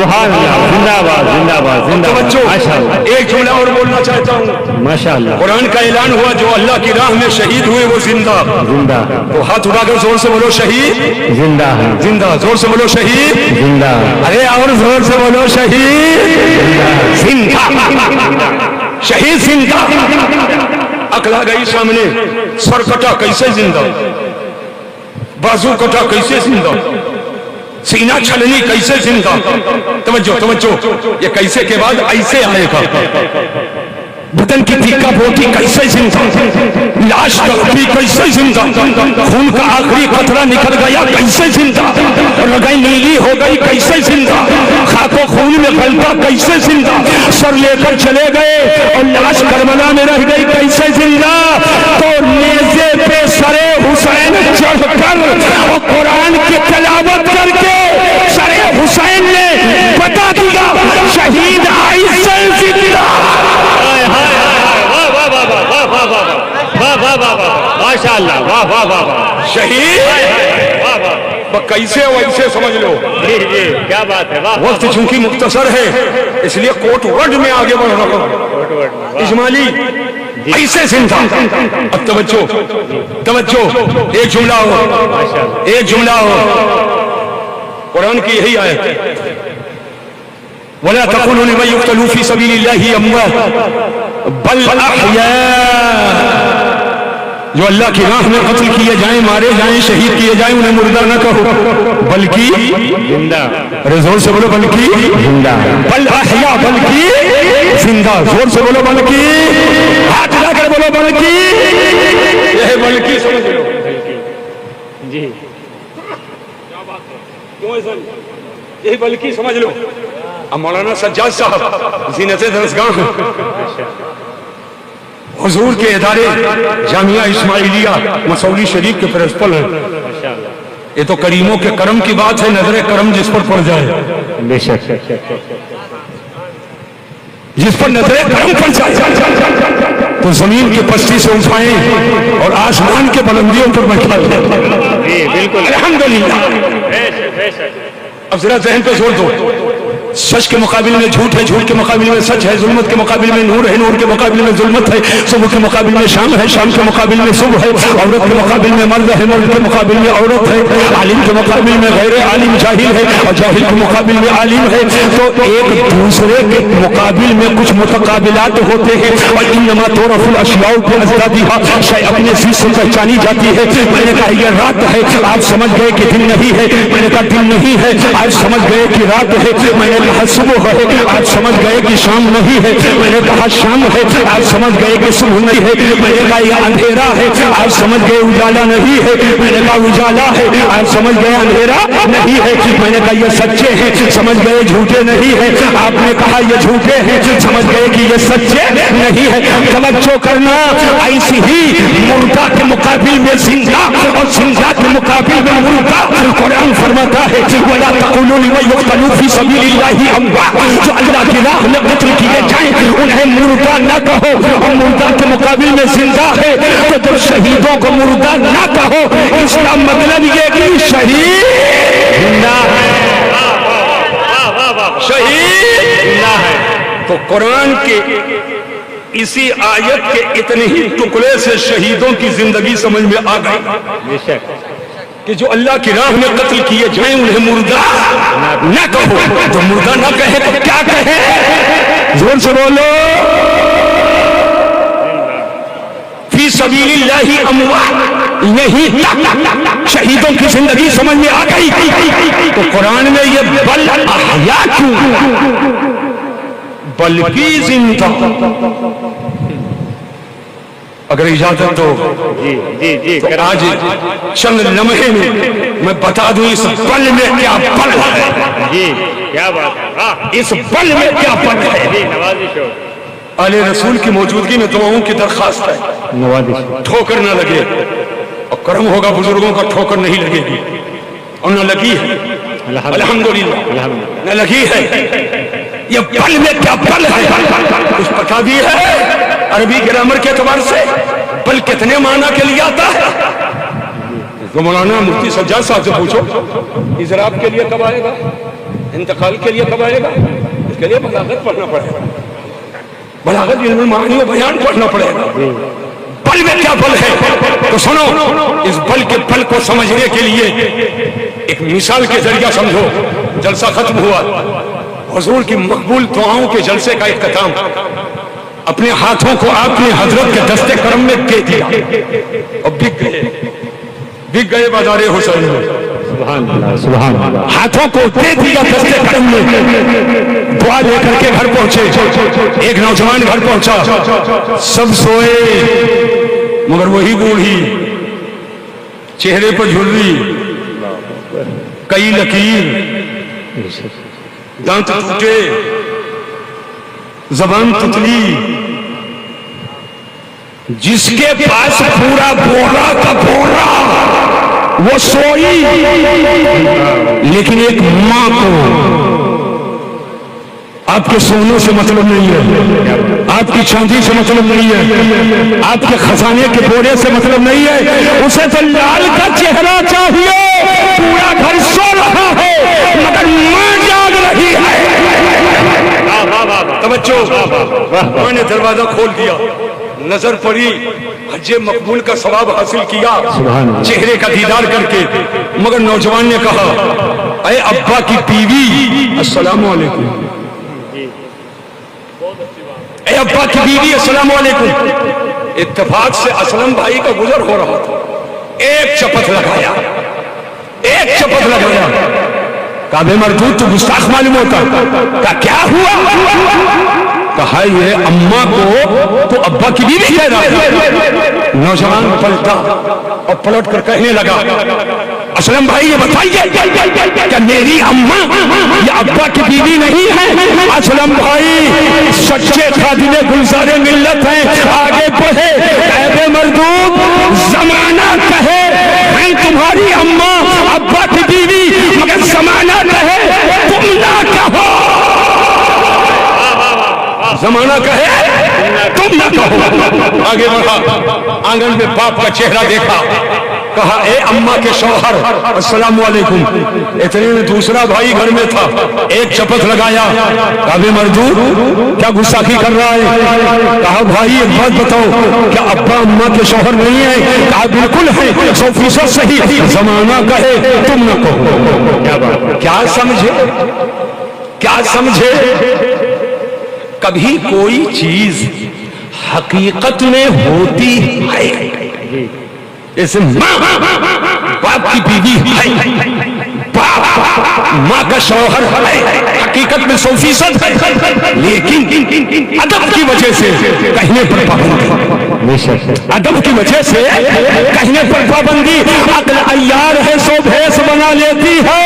سبحان اللہ، زندہ باد زندہ باد زندہ باد، توجہ، ماشاء اللہ ایک جملہ اور بولنا چاہتا ہوں. ماشاء اللہ. قرآن کا اعلان ہوا جو اللہ کی راہ میں شہید ہوئے وہ زندہ. زندہ تو ہاتھ اٹھا کر زور سے بولو شہید زندہ ہے، زندہ. زور سے بولو شہید. زندہ ارے اور زور سے بولو شہید زندہ. شہید زندہ. عقل آ گئی سامنے. سر کٹا کیسے زندہ؟ بازو کٹا کیسے زندہ؟ سینہ چھلنی کیسے زندہ؟ توجہ توجہ، یہ کیسے کے بعد ایسے آئے گا. بدن کی تیکا بوٹی کیسے زندہ؟ لاش تڑپی کیسے زندہ؟ خون کا آخری قطرہ نکل گیا کیسے زندہ؟ رگیں نیلی ہو گئی کیسے زندہ؟ خاک و خون میں غلطہ کیسے زندہ؟ سر لے کر چلے گئے اور لاش کربلا میں رہ گئی کیسے زندہ؟ تو نیزے پہ سرے حسین چڑھ کر اور قرآن کی تلاوت کر کے سرے حسین نے بتا دیا شہید عیسی زندہ. ماشاء اللہ، واہ واہ واہ واہ، شہید کیسے ویسے سمجھ لو. جی جی کیا بات ہے، واہ. وقت چونکہ مختصر ہے اس لیے کوٹ ورڈ میں آگے بڑھ رہا ہوں. اجمالی ایسے زندہ. اب توجہ توجہ، ایک جملہ ہو، ایک جملہ ہو. قرآن کی یہی آیت ہے وَلَا تَقُولُوا لِمَن يُقْتَلُ فِي سَبِيلِ اللَّهِ أَمْوَاتٌ بَلْ أَحْيَاءٌ. جو اللہ کی راہ میں قتل کیے جائیں، مارے جائیں، شہید کیے جائیں انہیں مردہ نہ کہو بلکہ زندہ. ارے زور سے بولو بلکہ زندہ. بل احیا، بلکہ زندہ. زور سے بولو بلکہ، ہاتھ اٹھا کر بولو بلکہ. یہ ہے بلکہ، سمجھ لو. جی یہ بلکہ سمجھ لو. اب مولانا سجاد صاحب زینت درسگاہ حضور کے ادارے جامعہ اسماعیلیہ مسولی شریف کے پرنسپل ہیں. ماشاء اللہ، یہ تو کریموں کے کرم کی بات ہے، نظر کرم جس پر پڑ جائے، بے شک. جس پر نظر کرم پڑ جائے تو زمین کی پستی سے اٹھائیں اور آسمان کے بلندیوں پر بیٹھا دیں. جی بالکل، الحمدللہ. بے شک بے شک. اب ذرا ذہن پہ زور دو. سچ کے مقابل میں جھوٹ ہے، جھوٹ کے مقابل میں سچ ہے، ظلمت کے مقابل میں نور ہے، نور کے مقابل میں ظلمت ہے، صبح کے مقابل میں شام ہے، شام کے مقابل میں صبح ہے، عورت کے مقابل میں مرد ہے، مرد کے مقابل میں عورت ہے، عالم کے مقابل میں غیر عالم جاہل ہے، اور جاہل کے مقابل میں عالم ہے. تو ایک دوسرے کے مقابل میں کچھ متقابلات ہوتے ہیں. اور انما تعرف الاشیاء باضدادها، شے اپنے چیز سے پہچانی جاتی ہے. میں نے کہا یہ رات ہے، آپ سمجھ گئے کہ دن نہیں ہے. میں نے کہا دن نہیں ہے، آج سمجھ گئے کہ رات ہے. میں نے کہا صبح ہے، آج سمجھ گئے کہ شام نہیں ہے. میں نے کہا شام ہے، آج سمجھ گئے کہ صبح نہیں ہے. میں نے کہا یہ اندھیرا ہے، آج سمجھ گئے اجالا نہیں ہے. میں نے کہا اجالا ہے، آج سمجھ گئے اندھیرا نہیں ہے. میں نے کہا یہ سچے ہیں، سمجھ گئے جھوٹے نہیں ہے. آپ نے کہا یہ جھوٹے ہیں، سمجھ گئے کہ یہ سچے نہیں ہے. توجہ کرنا، ایسی ہی مردہ کے مقابل میں زندہ اور زندہ کے مقابل میں مردہ. قرآن فرماتا ہے وَلَا تَقُولُوا لِمَن يُقْتَلُ فِي سَبِيلِ اللَّهِ أَمْوَاتٌ، جو اللہ کی راہ میں قتل کیے جائیں انہیں مردہ نہ کہو. اور مردہ کے مقابل میں زندہ ہے تو جب شہیدوں کو مردہ نہ کہو اس کا مطلب یہ کہ شہید زندہ ہے، شہید زندہ ہے. تو قرآن کے اسی آیت کے اتنے ہی ٹکڑے سے شہیدوں کی زندگی سمجھ میں آ گئی بے شک. کہ جو اللہ کی راہ میں قتل کیے جائیں انہیں مردہ نہ کہو. جو مردہ نہ کہے تو کیا کہے؟ زور سے بولو. فی سبیل اللہ اموات، یہی شہیدوں کی زندگی سمجھ میں آ گئی. تو قرآن میں یہ بل احیا کیوں، بلکہ زندہ. اگر اجازت دو جی جی جی تو آج چند لمحے میں بتا دوں اس بل میں کیا پل ہے. جی کیا بات ہے، واہ. اس بل میں کیا پل ہے. جی نوازش ہو. آل رسول کی موجودگی میں دعاؤں کی درخواست ہے، نوازش. ٹھوکر نہ لگے. اور کرم ہوگا بزرگوں کا ٹھوکر نہیں لگے گی، اور نہ لگی ہے الحمدللہ، نہ لگی ہے. یہ پل میں کیا پل ہے کچھ بتا دی ہے. عربی گرامر کے اعتبار سے بل کتنے معنی کے لیے آتا ہے تو مولانا مفتی سجاد صاحب سے پوچھو اضراب کے لیے کب آئے گا. انتقال کے لیے کب آئے گا؟ اس کے لیے بلاغت پڑھنا پڑے گا، بلاغت علم المعانی و بیان پڑھنا پڑے گا۔ بل میں کیا بل ہے تو سنو، اس بل کے بل کو سمجھنے کے لیے ایک مثال کے ذریعہ سمجھو۔ جلسہ ختم ہوا، حضور کی مقبول دعاؤں کے جلسے کا اختتام، اپنے ہاتھوں کو آپ نے حضرت کے دستے کرم میں دے دیا اور بک گئے بازار حسین میں، سبحان اللہ سبحان اللہ، ہاتھوں کو دے دیا دستے کرم میں، دعا لے کر کے گھر پہنچے۔ ایک نوجوان گھر پہنچا، سب سوئے مگر وہی بوڑھی، چہرے پر جھرری، کئی لکیر، دانت ٹوٹے، زبان تتلی، جس کے پاس پورا بورا کا بورا وہ سوئی، لیکن ایک ماں کو آپ کے سونے سے مطلب نہیں ہے، آپ کی چاندی سے مطلب نہیں ہے، آپ کے خزانے کے بورے سے مطلب نہیں ہے، اسے تو لال کا چہرہ چاہیے۔ پورا گھر سو رہا ہے مگر ماں جاگ رہی ہے۔ توجہ، میں نے دروازہ کھول دیا، نظر پڑی، حج مقبول کا ثواب حاصل کیا چہرے کا دیدار کر کے، مگر نوجوان نے کہا اے ابا کی بیوی السلام علیکم، اے ابا کی بیوی السلام علیکم۔ اتفاق سے اسلم بھائی کا گزر ہو رہا تھا، ایک چپت لگایا، ایک چپت لگایا، کعبے مردود تو گستاخ معلوم ہوتا، کہا کیا ہوا؟ کہا یہ اماں کو تو ابا کی بیوی کہہ رہا ہے۔ نوجوان پلٹا اور پلٹ کر کہنے لگا اسلم بھائی یہ بتائیے کہ میری اماں یہ ابا کی بیوی نہیں ہے؟ اسلم بھائی سچے خادم گلزار ملت ہیں، آگے بڑھے، کعبے مردود زمانہ کہے میں تمہاری اماں ابا کی بیوی، مگر زمانہ کہے تم نہ کہو، زمانہ کہے تم نہ کہو۔ آگے بڑھا، آنگن میں باپ کا چہرہ دیکھا، کہا اے اماں کے شوہر السلام علیکم۔ اتنے میں دوسرا بھائی گھر میں تھا، ایک چپت لگایا، کعبے مردود کیا گستاخی کر رہا ہے؟ کہا بھائی ایک بات بتاؤ، کیا ابا اماں کے شوہر نہیں ہے؟ کہا بالکل ہے، 100% صحیح، زمانہ کہے تم نہ کہو۔ کیا سمجھے، کیا سمجھے؟ کبھی کوئی چیز حقیقت میں ہوتی ہے، جیسے ماں باپ کی بیوی ہے، باپ ماں کا شوہر ہے، حقیقت میں 100% ہے، لیکن ادب کی وجہ سے کہنے پر پابندی، ادب کی وجہ سے کہنے پر پابندی، عقل عیار ہے سو بھیس بنا لیتی ہے۔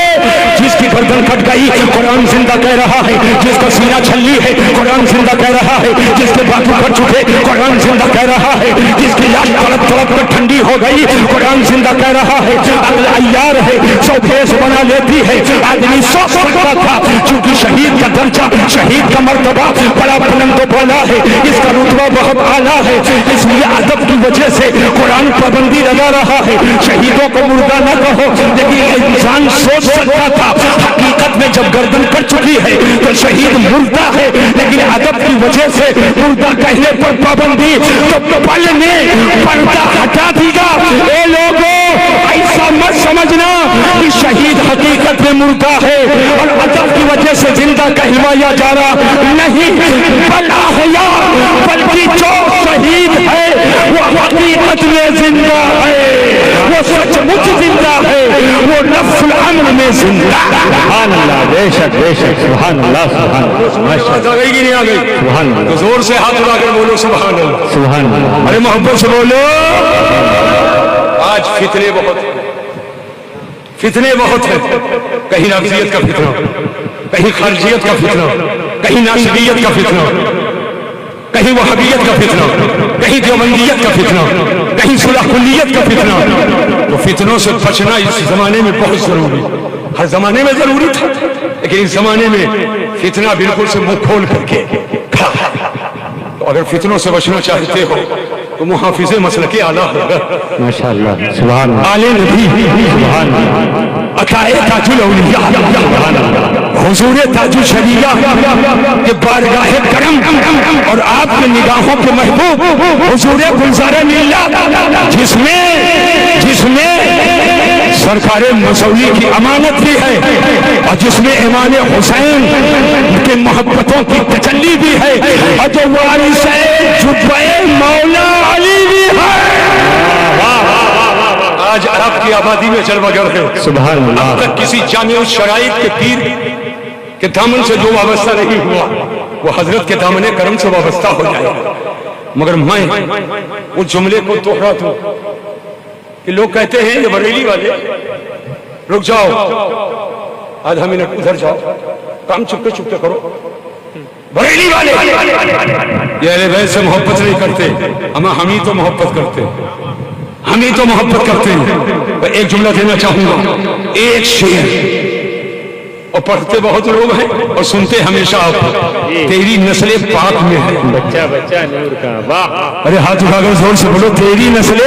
جس کی گردن کٹ گئی قرآن زندہ کہہ رہا ہے، جس کا سینہ چھلی ہے قرآن زندہ کہہ رہا ہے، جس کے بازو کٹ چکے قرآن زندہ کہہ رہا ہے، جس کی لاش تڑپ تڑپ کر ٹھنڈی ہو گئی قرآن زندہ کہہ رہا ہے۔ عقل عیار ہے سو بھیس بنا لیتی ہے۔ آدمی سوچ سکتا تھا چونکہ شہید کا درجہ، شہید کا مرتبہ بڑا بلند و بالا ہے، اس کا رتبہ بہت اعلیٰ ہے، اس لیے ادب کی وجہ سے قرآن پابندی لگا رہا ہے۔ شہیدوں کو مردہ نہ کہو، لیکن انسان سوچ سکتا تھا حقیقت میں جب گردن کٹ چکی ہے تو شہید مردہ ہے، لیکن ادب کی وجہ سے مردہ کہنے پر پابندی، تو پل نے پردہ ہٹا دیا۔ اے لوگوں ایسا مت سمجھنا کہ شہید حقیقت میں مردہ ہے اور ادب کی وجہ سے زندہ کہلوایا جا رہا نہیں، بل احیاء، بلکہ جو شہید ہے وہ حقیقت میں زندہ ہے، وہ سچ مچ زندہ ہے، وہ نفس الامر میں زندہ ہے۔ سبحان اللہ، بے شک بے شک، سبحان اللہ سبحان اللہ، آ گئی کہ نہیں آ گئی؟ سبحان اللہ، تو زور سے ہاتھ اٹھا کر بولو سبحان اللہ، سبحان اللہ۔ ارے محبت سے بولو۔ آج فتنے بہت ہیں، فتنے بہت ہیں، کہیں نفسیت کا فتنہ، کہیں خارجیت کا فتنہ، کہیں ناصبیت کا فتنہ، کہیں وہابیت کا فتنہ، کہیں دیوبندیت کا فتنہ، کہیں صلح کلیت کا فتنہ۔ تو فتنوں سے بچنا اس زمانے میں بہت ضروری، ہر زمانے میں ضروری تھا، لیکن اس زمانے میں فتنہ بالکل سے منہ کھول کر کے کھڑا ہے۔ تو اگر فتنوں سے بچنا چاہتے ہو تو محافظ مسلک اعلیٰ ہوگا، ماشاءاللہ، سبحان اللہ، آل نبی، سبحان اللہ، عقائد تاج الاولیاء، حضور تاج الشریعہ کے بارگاہ کرم اور آپ کے نگاہوں کے محبوب حضور گلزار میلہ جس میں سرکار مسولی کی امانت بھی ہے اور جس میں امام حسین کے محبتوں کی تجلی بھی ہے اور جو وارث جبہ مولا علی بھی ہے. آج آپ کی آبادی میں جلوہ گر ہے سبحان اللہ. اب تک کسی جامع الشرائط کے پیر کے دامن سے جو وابستہ نہیں ہوا وہ حضرت کے دامن کرم سے وابستہ ہو جائے. مگر میں اس جملے کو دوہراتا ہوں کہ لوگ کہتے ہیں یہ بریلی والے رک جاؤ آدھا منٹ ادھر جاؤ کام چپتے چپتے کرو. بریلی والے یہ اہل بیت سے محبت نہیں کرتے ہم ہی تو محبت کرتے ہم ہی تو محبت کرتے ہیں. میں ایک جملہ دینا چاہوں گا ایک شعر اور پڑھتے بہت لوگ ہیں اور سنتے ہمیشہ آپ تیری نسل پاک میں ہے. بچہ بچہ نور کا واہ. ارے ہاتھ اٹھا کر زور سے بولو تیری نسل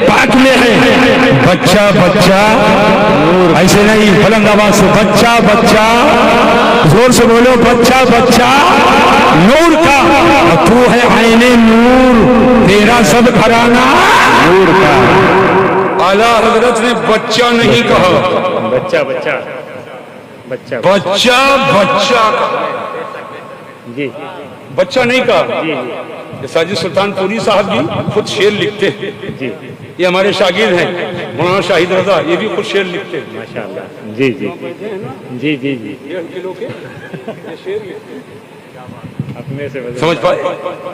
پاک میں ہے. بچہ بچہ ایسے نہیں بلند آواز سے بچہ بچہ زور سے بولو بچہ بچہ نور کا اور تو ہے عین نور تیرا سب گھرانہ نور کا. اعلیٰ حضرت نے بچہ نہیں کہا بچہ بچہ بچہ بچہ بچہ جی بچہ نہیں کہا. جی یہ ساجد سلطان پوری صاحب جی خود شعر لکھتے ہیں. جی یہ ہمارے شاگرد ہیں مولانا شاہد رضا یہ بھی خود شعر لکھتے ہیں. ماشاء اللہ. جی جی جی جی جی اپنے سے سمجھ پائے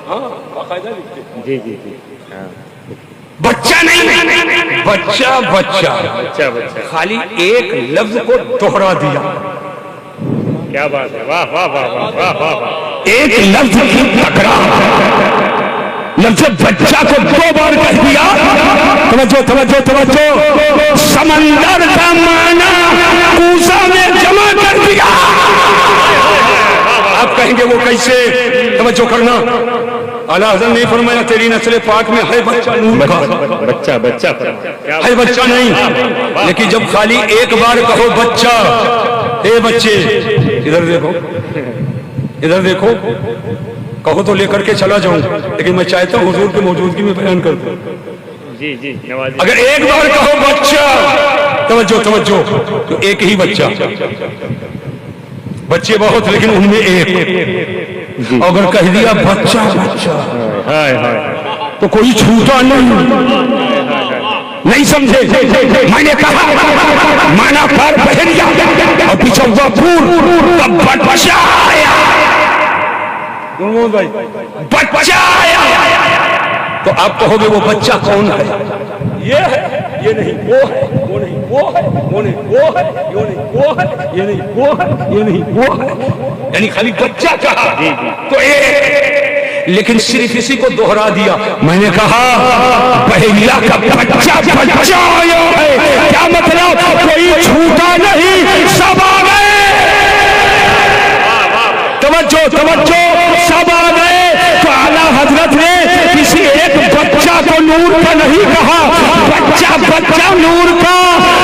ہاں باقاعدہ لکھتے ہیں. جی جی جی ہاں. بچہ نہیں بچہ بچہ بچہ بچہ خالی ایک لفظ کو دوہرا دیا. کیا بات ہے واہ واہ واہ واہ واہ واہ واہ. ایک لفظ کی تکرار لفظ بچہ کو 2 بار کہہ دیا. توجہ توجہ توجہ سمندر کا معنی کوزہ میں جمع کر دیا. آپ کہیں گے وہ کیسے توجہ کرنا. اعلیٰ حضرت نے فرمایا تیری نسل پاک میں ہے بچہ نور کا. بچہ بچہ ہے بچہ نہیں لیکن جب خالی ایک بار کہو بچہ اے بچے ادھر دیکھو ادھر دیکھو کہو تو لے کر کے چلا جاؤں لیکن میں چاہتا ہوں حضور کی موجودگی میں بیان کر دوں. جی جی نوازی. اگر ایک بار کہو بچہ توجہ توجہ تو ایک ہی بچہ. بچے بہت لیکن ان میں ایک. اگر کہہ دیا بچہ بچہ ہائے ہائے تو کوئی چھوٹا نہیں سمجھے. میں نے کہا مانا پار بہریا اور پیچھے ہوا پور بچہ آیا بچہ آیا تو آپ کہو گے وہ بچہ کون ہے. یہ ہے یہ نہیں وہ ہے وہ نہیں وہ ہے وہ نہیں وہ ہے یہ نہیں وہ ہے یہ نہیں وہ ہے یہ نہیں وہ ہے. یعنی خالی بچہ کہا تو ایک لیکن صرف اسی کو دوہرا دیا. میں نے کہا پہلا کا بچہ بچہ آیا ہے کیا مطلب کوئی چھوٹا نہیں سب آ گئے. توجہ توجہ سب آ گئے. تو اعلیٰ حضرت نے کسی ایک بچہ کو نور کا نہیں کہا بچہ بچہ نور کا.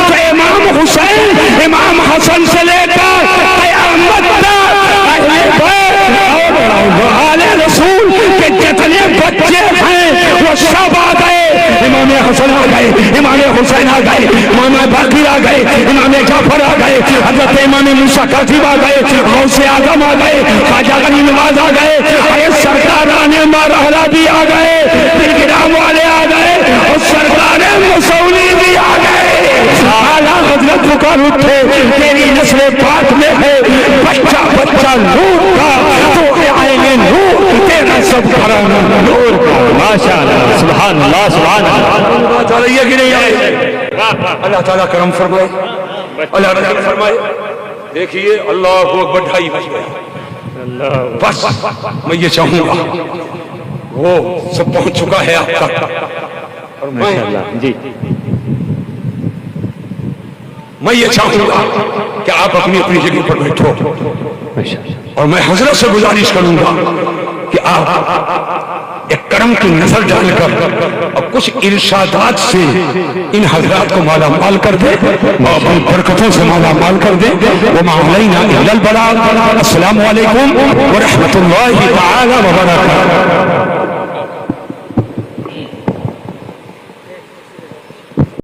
تو امام حسین امام حسن سے لے کر قیامت تک آل رسول کے جتنے بچے ہیں وہ سب آ گئے. امام حسن آ گئے امام حسین آ گئے امام باقر آ گئے امام جعفر آ گئے حضرت امام موسیٰ کاظم آ گئے غوث اعظم آ گئے خواجہ غنی نواز آ گئے ارے سرکاران مارحلہ بھی آ گئے پرگرام والے آ گئے اور سرکار مسولی بھی آ گئے. اعلیٰ حضرت پکار اٹھے تیری نسل پاک میں ہے بچہ بچہ نور کا تو عین نور تیرا سب گھرانہ نور کا. ماشاء اللہ سبحان اللہ سبحان اللہ. بات آ رہی ہے کہ نہیں آئی. اللہ تعالیٰ کرم فرمائے اللہ رحم فرمائے. دیکھیے اللہ اکبر 2:30 بج گئے. بس میں یہ چاہوں گا وہ سب پہنچ چکا ہے آپ تک اور جی میں یہ چاہوں گا کہ آپ اپنی اپنی جگہ پر بیٹھو اور میں حضرت سے گزارش کروں گا کہ آپ ایک کرم کی نظر ڈال کر اور کچھ ارشادات سے ان حضرات کو مالا مال کر دے اور برکتوں سے مالا مال کر دے. وما علینا الا البلاغ. السلام علیکم ورحمۃ اللہ تعالی وبرکاتہ.